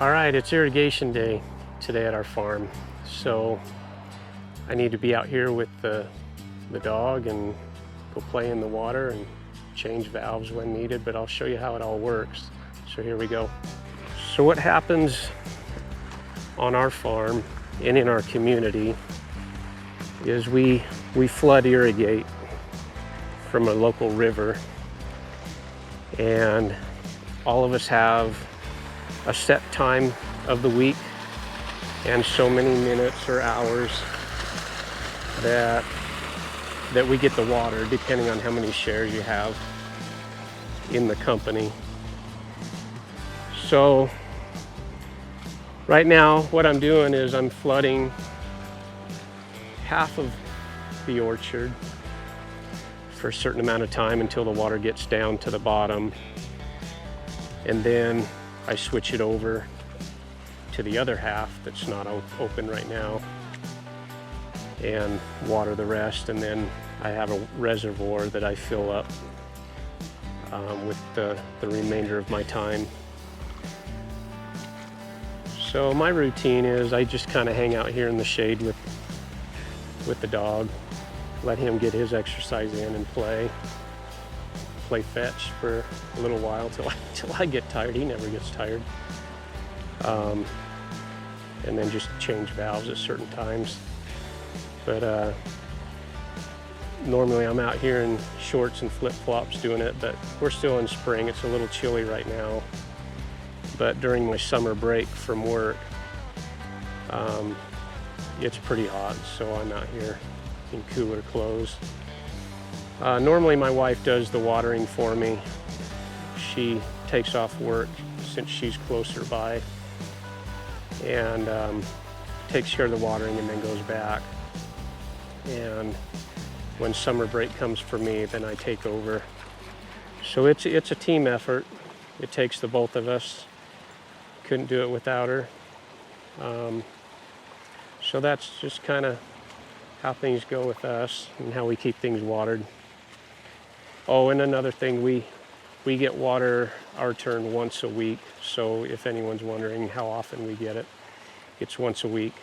All right, it's irrigation day today at our farm. So I need to be out here with the dog and go play in the water and change valves when needed, but I'll show you how it all works. So here we go. So what happens on our farm and in our community is we flood irrigate from a local river, and all of us have a set time of the week and so many minutes or hours that we get the water, depending on how many shares you have in the company. So right now what I'm doing is I'm flooding half of the orchard for a certain amount of time until the water gets down to the bottom, and then I switch it over to the other half that's not open right now and water the rest, and then I have a reservoir that I fill up with the remainder of my time. So my routine is I just kind of hang out here in the shade with the dog, let him get his exercise in and play fetch for a little while till I get tired. He never gets tired. And then just change valves at certain times. But normally I'm out here in shorts and flip-flops doing it, but we're still in spring. It's a little chilly right now. But during my summer break from work, it's pretty hot, so I'm out here in cooler clothes. Normally my wife does the watering for me. She takes off work since she's closer by and takes care of the watering and then goes back. And when summer break comes for me, then I take over. So it's a team effort. It takes the both of us. Couldn't do it without her. So that's just kind of how things go with us and how we keep things watered. Oh, and another thing, we get water our turn once a week. So if anyone's wondering how often we get it, it's once a week.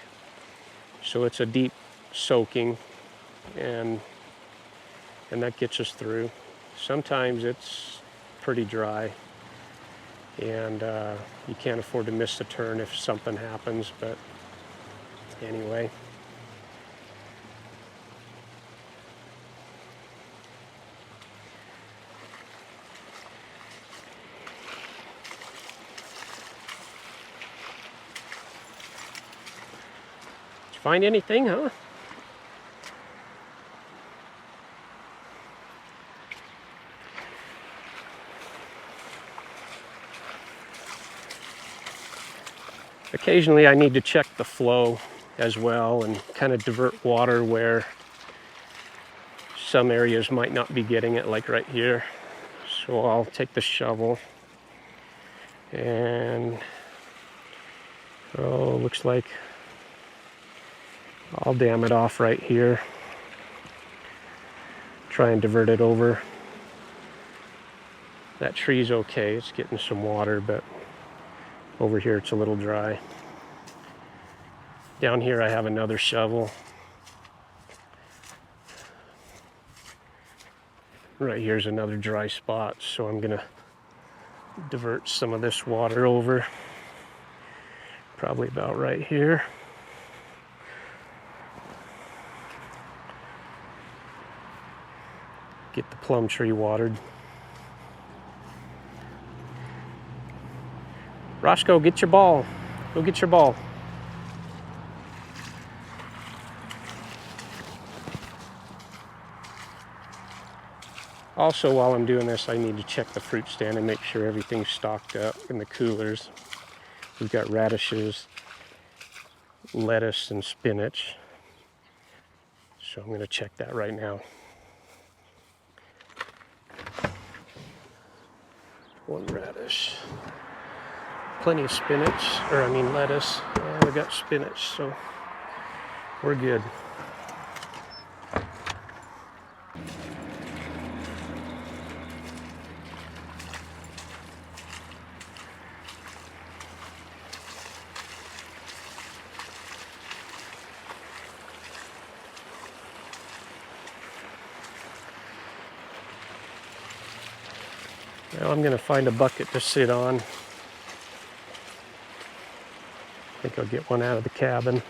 So it's a deep soaking, and that gets us through. Sometimes it's pretty dry, and you can't afford to miss a turn if something happens, but anyway. Find anything, huh? Occasionally I need to check the flow as well and kind of divert water where some areas might not be getting it, like right here. So I'll take the shovel and looks like I'll dam it off right here. Try and divert it over. That tree's okay, it's getting some water, but over here it's a little dry. Down here I have another shovel. Right here's another dry spot, so I'm gonna divert some of this water over. Probably about right here. Get the plum tree watered. Rocco, get your ball. Go get your ball. Also, while I'm doing this, I need to check the fruit stand and make sure everything's stocked up in the coolers. We've got radishes, lettuce, and spinach. So I'm going to check that right now. One radish. Plenty of spinach, lettuce. And we got spinach, so we're good. Now I'm going to find a bucket to sit on. I think I'll get one out of the cabin.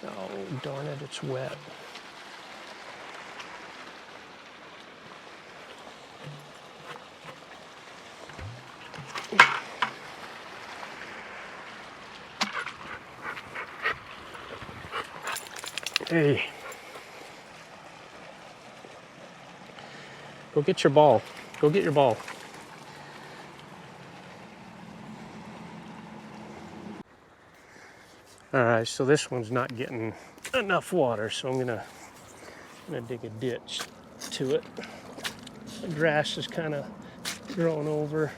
Oh, darn it, it's wet. Hey. Go get your ball. Go get your ball. All right, so this one's not getting enough water, so I'm gonna dig a ditch to it. The grass is kind of growing over.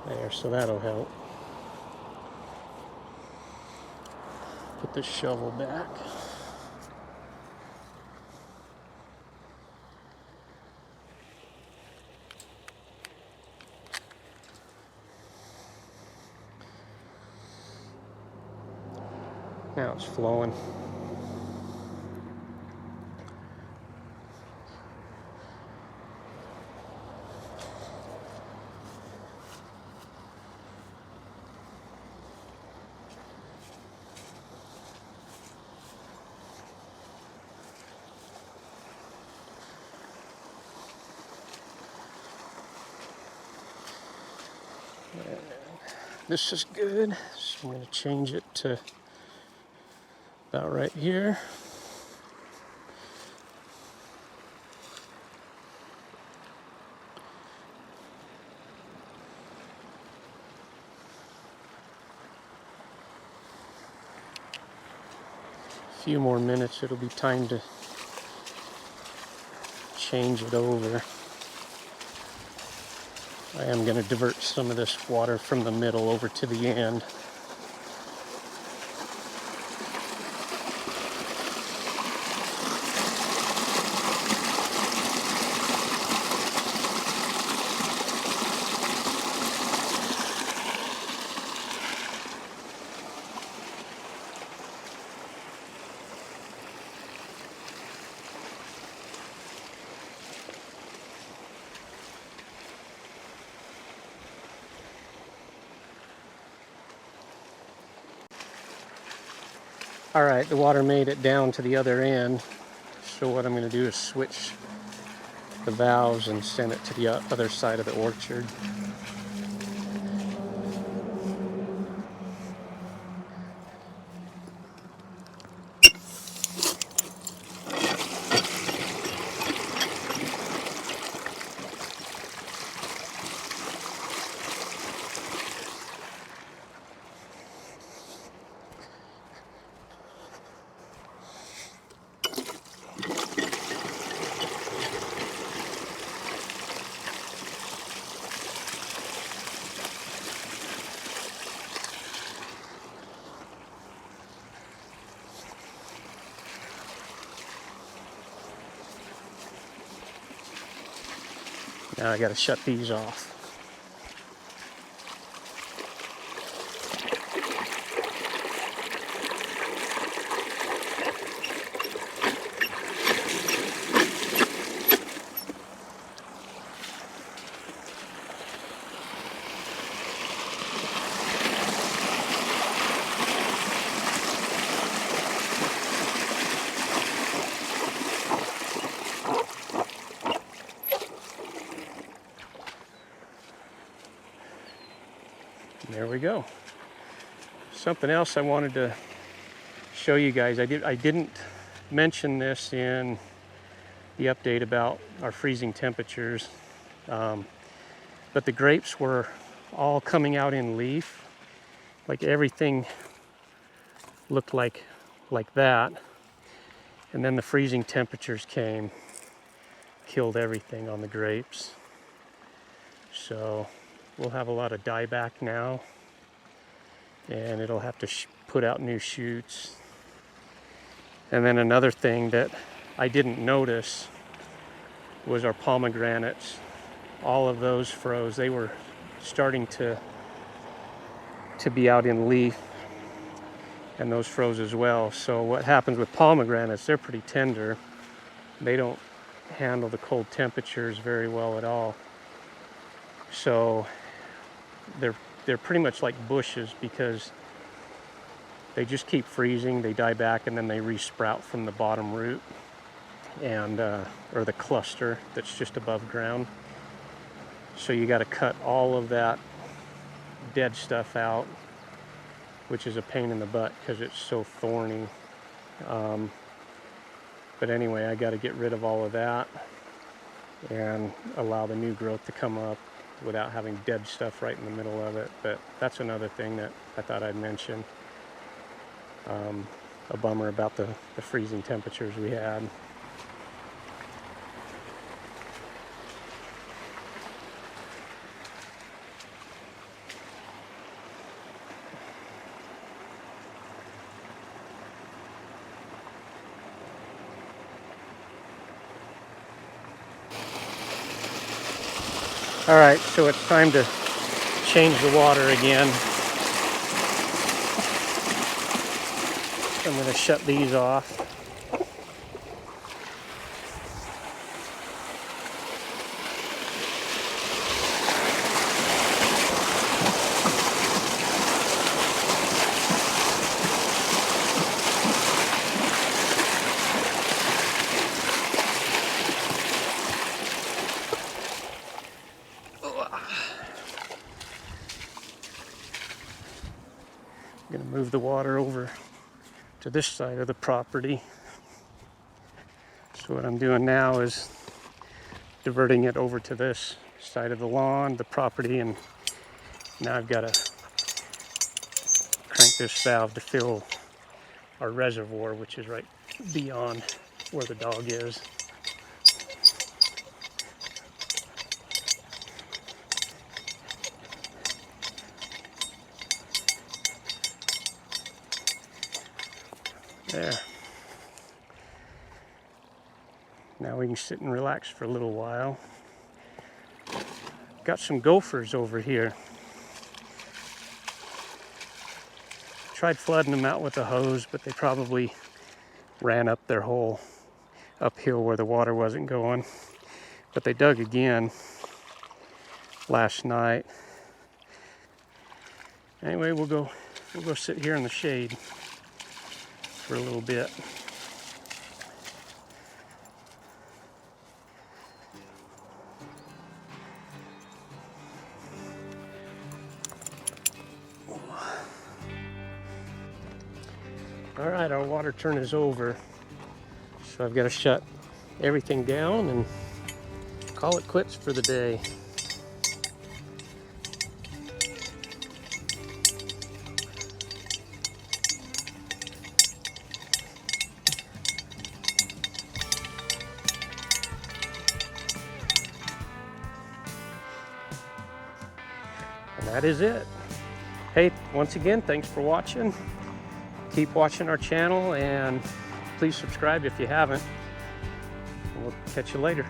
There, so that'll help. Put the shovel back. Now it's flowing. This is good, so I'm going to change it to about right here. A few more minutes, it'll be time to change it over. I am going to divert some of this water from the middle over to the end. All right, the water made it down to the other end. So what I'm going to do is switch the valves and send it to the other side of the orchard. Now I got to shut these off. There we go. Something else I wanted to show you guys. I didn't mention this in the update about our freezing temperatures, but the grapes were all coming out in leaf. Like everything looked like that. And then the freezing temperatures came, killed everything on the grapes. So we'll have a lot of dieback now, and it'll have to put out new shoots. And then another thing that I didn't notice was our pomegranates all of those froze. They were starting to be out in leaf, and those froze as well. So what happens with pomegranates, they're pretty tender. They don't handle the cold temperatures very well at all. So they're pretty much like bushes because they just keep freezing, they die back, and then they re-sprout from the bottom root and or the cluster that's just above ground. So you got to cut all of that dead stuff out, which is a pain in the butt because it's so thorny. But anyway, I got to get rid of all of that and allow the new growth to come up without having dead stuff right in the middle of it. But that's another thing that I thought I'd mention. A bummer about the freezing temperatures we had. All right, so it's time to change the water again. I'm going to shut these off. I'm going to move the water over to this side of the property. So what I'm doing now is diverting it over to this side of the lawn, the property, and now I've got to crank this valve to fill our reservoir, which is right beyond where the dog is. There. Now we can sit and relax for a little while. Got some gophers over here. Tried flooding them out with a hose, but they probably ran up their hole uphill where the water wasn't going. But they dug again last night. Anyway, we'll go sit here in the shade for a little bit. All right, our water turn is over. So I've got to shut everything down and call it quits for the day. And that is it. Hey, once again, thanks for watching. Keep watching our channel and please subscribe if you haven't. We'll catch you later.